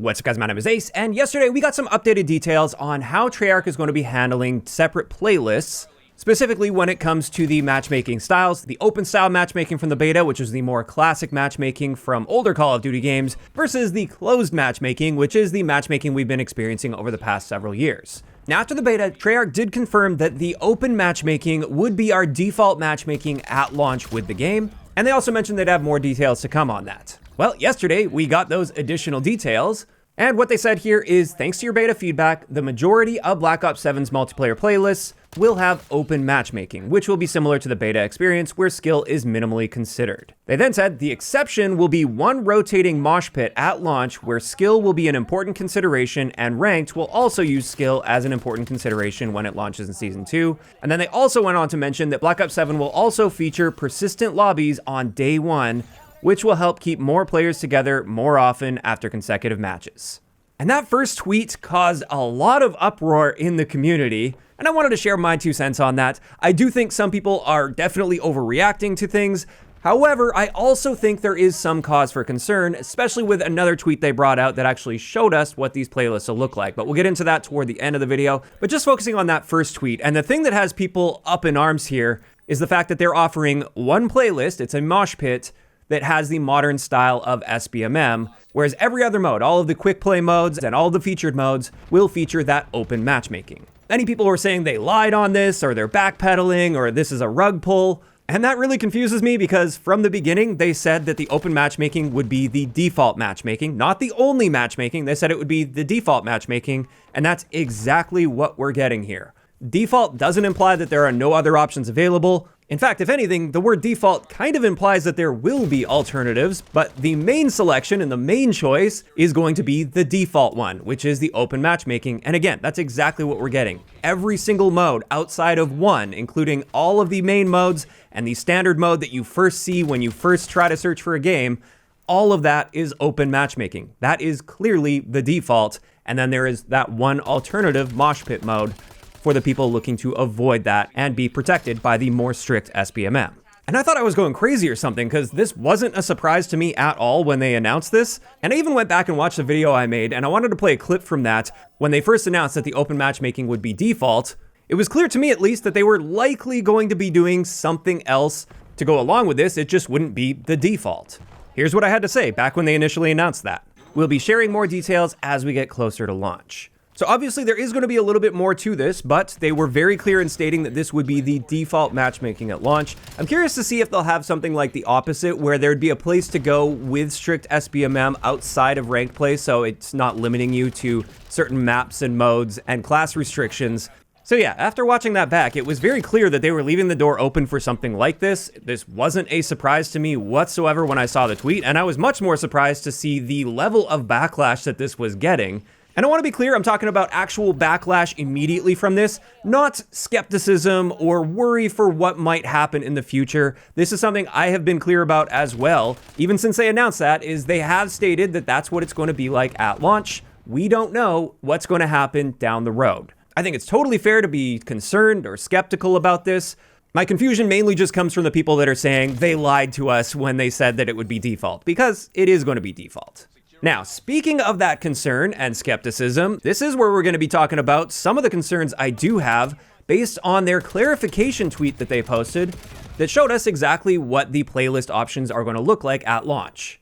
What's up guys, my name is Ace, and yesterday we got some updated details on how Treyarch is going to be handling separate playlists, specifically when it comes to the matchmaking styles, the open style matchmaking from the beta, which is the more classic matchmaking from older Call of Duty games, versus the closed matchmaking, which is the matchmaking we've been experiencing over the past several years. Now, after the beta, Treyarch did confirm that the open matchmaking would be our default matchmaking at launch with the game, and they also mentioned they'd have more details to come on that. Well, yesterday we got those additional details, and what they said here is, thanks to your beta feedback, the majority of Black Ops 7's multiplayer playlists will have open matchmaking, which will be similar to the beta experience where skill is minimally considered. They then said the exception will be one rotating mosh pit at launch where skill will be an important consideration and ranked will also use skill as an important consideration when it launches in Season 2. And then they also went on to mention that Black Ops 7 will also feature persistent lobbies on day one, which will help keep more players together more often after consecutive matches. And that first tweet caused a lot of uproar in the community, and I wanted to share my 2 cents on that. I do think some people are definitely overreacting to things. However, I also think there is some cause for concern, especially with another tweet they brought out that actually showed us what these playlists will look like. But we'll get into that toward the end of the video. But just focusing on that first tweet, and the thing that has people up in arms here is the fact that they're offering one playlist, it's a mosh pit, that has the modern style of SBMM, whereas every other mode, all of the quick play modes and all the featured modes will feature that open matchmaking. Many people were saying they lied on this, or they're backpedaling, or this is a rug pull, and that really confuses me because from the beginning, they said that the open matchmaking would be the default matchmaking, not the only matchmaking. They said it would be the default matchmaking, and that's exactly what we're getting here. Default doesn't imply that there are no other options available. In fact, if anything, the word default kind of implies that there will be alternatives, but the main selection and the main choice is going to be the default one, which is the open matchmaking. And again, that's exactly what we're getting. Every single mode outside of one, including all of the main modes and the standard mode that you first see when you first try to search for a game, all of that is open matchmaking. That is clearly the default. And then there is that one alternative mosh pit mode for the people looking to avoid that and be protected by the more strict SBMM. And I thought I was going crazy or something because this wasn't a surprise to me at all when they announced this. And I even went back and watched the video I made, and I wanted to play a clip from that when they first announced that the open matchmaking would be default. It was clear to me at least that they were likely going to be doing something else to go along with this. It just wouldn't be the default. Here's what I had to say back when they initially announced that. We'll be sharing more details as we get closer to launch. So obviously there is going to be a little bit more to this, but they were very clear in stating that this would be the default matchmaking at launch. I'm curious to see if they'll have something like the opposite, where there'd be a place to go with strict SBMM outside of ranked play, so it's not limiting you to certain maps and modes and class restrictions. So yeah, after watching that back, it was very clear that they were leaving the door open for something like this. This wasn't a surprise to me whatsoever when I saw the tweet, and I was much more surprised to see the level of backlash that this was getting. And I want to be clear, I'm talking about actual backlash immediately from this, not skepticism or worry for what might happen in the future. This is something I have been clear about as well, even since they announced that, is they have stated that that's what it's going to be like at launch. We don't know what's going to happen down the road. I think it's totally fair to be concerned or skeptical about this. My confusion mainly just comes from the people that are saying they lied to us when they said that it would be default, because it is going to be default. Now, speaking of that concern and skepticism, this is where we're going to be talking about some of the concerns I do have based on their clarification tweet that they posted that showed us exactly what the playlist options are going to look like at launch.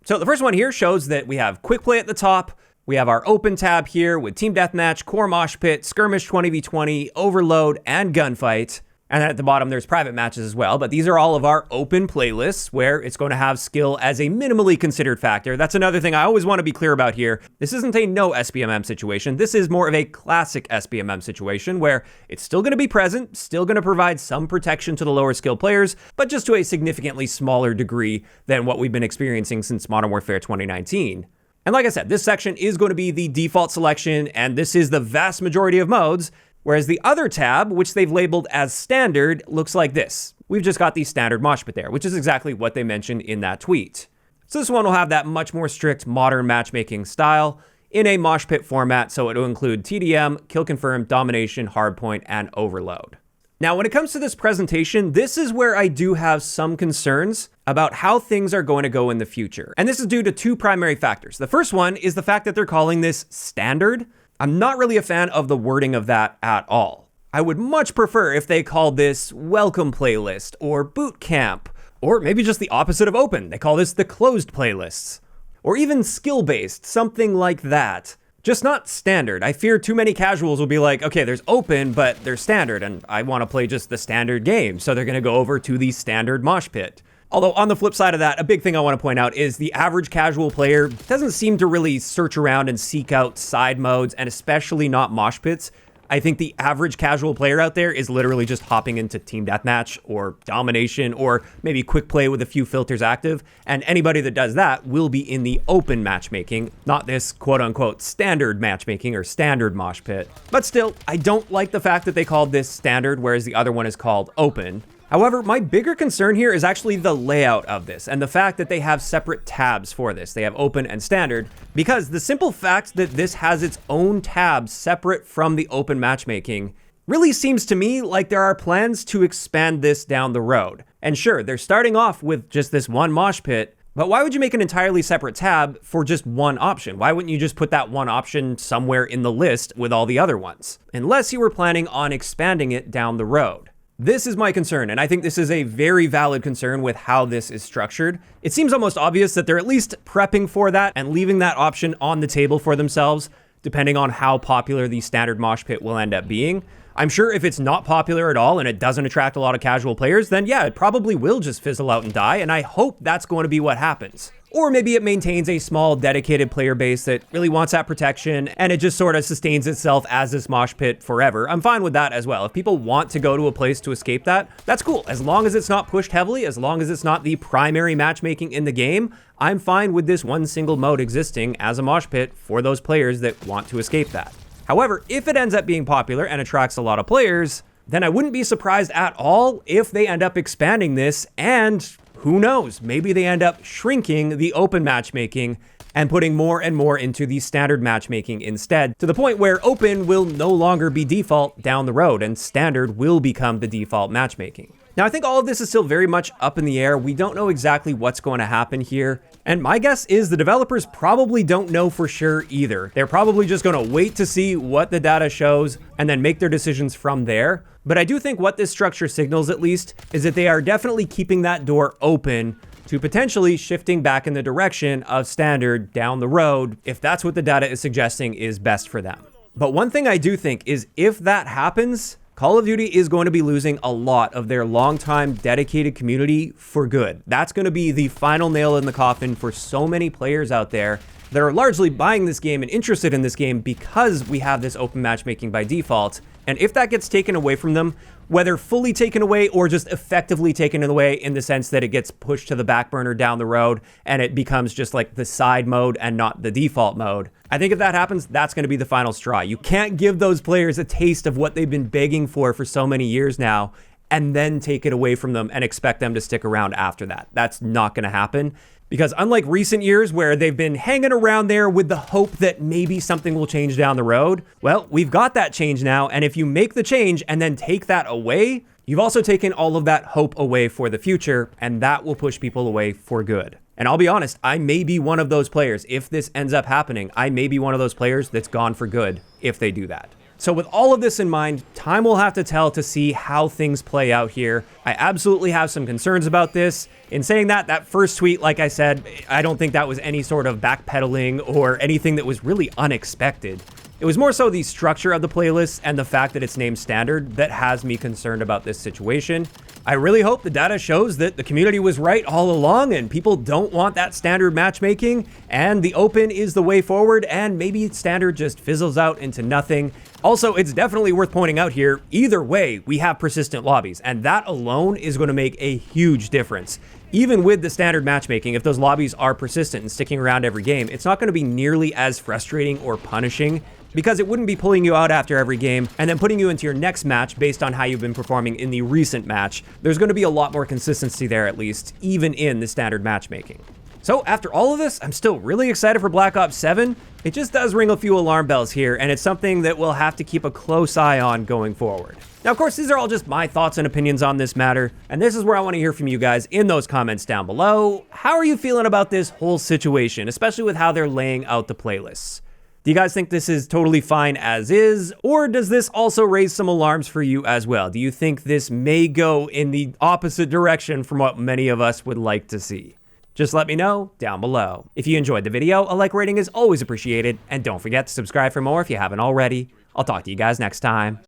So the first one here shows that we have quick play at the top. We have our open tab here with team deathmatch, core mosh pit, skirmish 20v20, overload, and gunfight. And then at the bottom, there's private matches as well. But these are all of our open playlists where it's going to have skill as a minimally considered factor. That's another thing I always want to be clear about here. This isn't a no SBMM situation. This is more of a classic SBMM situation where it's still going to be present, still going to provide some protection to the lower skill players, but just to a significantly smaller degree than what we've been experiencing since Modern Warfare 2019. And like I said, this section is going to be the default selection, and this is the vast majority of modes. Whereas the other tab, which they've labeled as standard, looks like this. We've just got the standard mosh pit there, which is exactly what they mentioned in that tweet. So this one will have that much more strict modern matchmaking style in a mosh pit format, so it will include TDM, kill confirm, domination, hardpoint, and overload. Now, when it comes to this presentation, this is where I do have some concerns about how things are going to go in the future. And this is due to two primary factors. The first one is the fact that they're calling this standard. I'm not really a fan of the wording of that at all. I would much prefer if they called this welcome playlist or boot camp, or maybe just the opposite of open. They call this the closed playlists, or even skill-based, something like that. Just not standard. I fear too many casuals will be like, okay, there's open, but there's standard, and I want to play just the standard game. So they're going to go over to the standard mosh pit. Although on the flip side of that, a big thing I want to point out is the average casual player doesn't seem to really search around and seek out side modes, and especially not mosh pits. I think the average casual player out there is literally just hopping into team deathmatch or domination or maybe quick play with a few filters active. And anybody that does that will be in the open matchmaking, not this quote unquote standard matchmaking or standard mosh pit. But still, I don't like the fact that they called this standard, whereas the other one is called open. However, my bigger concern here is actually the layout of this and the fact that they have separate tabs for this. They have open and standard, because the simple fact that this has its own tab separate from the open matchmaking really seems to me like there are plans to expand this down the road. And sure, they're starting off with just this one mosh pit, but why would you make an entirely separate tab for just one option? Why wouldn't you just put that one option somewhere in the list with all the other ones? Unless you were planning on expanding it down the road. This is my concern, and I think this is a very valid concern with how this is structured. It seems almost obvious that they're at least prepping for that and leaving that option on the table for themselves, depending on how popular the standard mosh pit will end up being. I'm sure if it's not popular at all and it doesn't attract a lot of casual players, then yeah, it probably will just fizzle out and die, and I hope that's going to be what happens. Or maybe it maintains a small dedicated player base that really wants that protection and it just sort of sustains itself as this mosh pit forever. I'm fine with that as well. If people want to go to a place to escape that, that's cool. As long as it's not pushed heavily, as long as it's not the primary matchmaking in the game, I'm fine with this one single mode existing as a mosh pit for those players that want to escape that. However, if it ends up being popular and attracts a lot of players, then I wouldn't be surprised at all if they end up expanding this, and who knows, maybe they end up shrinking the open matchmaking and putting more and more into the standard matchmaking instead, to the point where open will no longer be default down the road and standard will become the default matchmaking. Now, I think all of this is still very much up in the air. We don't know exactly what's going to happen here. And my guess is the developers probably don't know for sure either. They're probably just going to wait to see what the data shows and then make their decisions from there. But I do think what this structure signals, at least, is that they are definitely keeping that door open to potentially shifting back in the direction of standard down the road, if that's what the data is suggesting is best for them. But one thing I do think is if that happens, Call of Duty is going to be losing a lot of their longtime dedicated community for good. That's going to be the final nail in the coffin for so many players out there that are largely buying this game and interested in this game because we have this open matchmaking by default. And if that gets taken away from them, whether fully taken away or just effectively taken away in the sense that it gets pushed to the back burner down the road and it becomes just like the side mode and not the default mode, I think if that happens, that's going to be the final straw. You can't give those players a taste of what they've been begging for so many years now and then take it away from them and expect them to stick around after that. That's not going to happen. Because unlike recent years where they've been hanging around there with the hope that maybe something will change down the road, well, we've got that change now. And if you make the change and then take that away, you've also taken all of that hope away for the future, and that will push people away for good. And I'll be honest, I may be one of those players. If this ends up happening, I may be one of those players that's gone for good if they do that. So with all of this in mind, time will have to tell to see how things play out here. I absolutely have some concerns about this. In saying that, that first tweet, like I said, I don't think that was any sort of backpedaling or anything that was really unexpected. It was more so the structure of the playlist and the fact that it's named standard that has me concerned about this situation. I really hope the data shows that the community was right all along and people don't want that standard matchmaking and the open is the way forward and maybe standard just fizzles out into nothing. Also, it's definitely worth pointing out here, either way, we have persistent lobbies and that alone is going to make a huge difference. Even with the standard matchmaking, if those lobbies are persistent and sticking around every game, it's not going to be nearly as frustrating or punishing because it wouldn't be pulling you out after every game and then putting you into your next match based on how you've been performing in the recent match. There's going to be a lot more consistency there, at least, even in the standard matchmaking. So after all of this, I'm still really excited for Black Ops 7. It just does ring a few alarm bells here, and it's something that we'll have to keep a close eye on going forward. Now, of course, these are all just my thoughts and opinions on this matter, and this is where I want to hear from you guys in those comments down below. How are you feeling about this whole situation, especially with how they're laying out the playlists? Do you guys think this is totally fine as is, or does this also raise some alarms for you as well? Do you think this may go in the opposite direction from what many of us would like to see? Just let me know down below. If you enjoyed the video, a like rating is always appreciated, and don't forget to subscribe for more if you haven't already. I'll talk to you guys next time.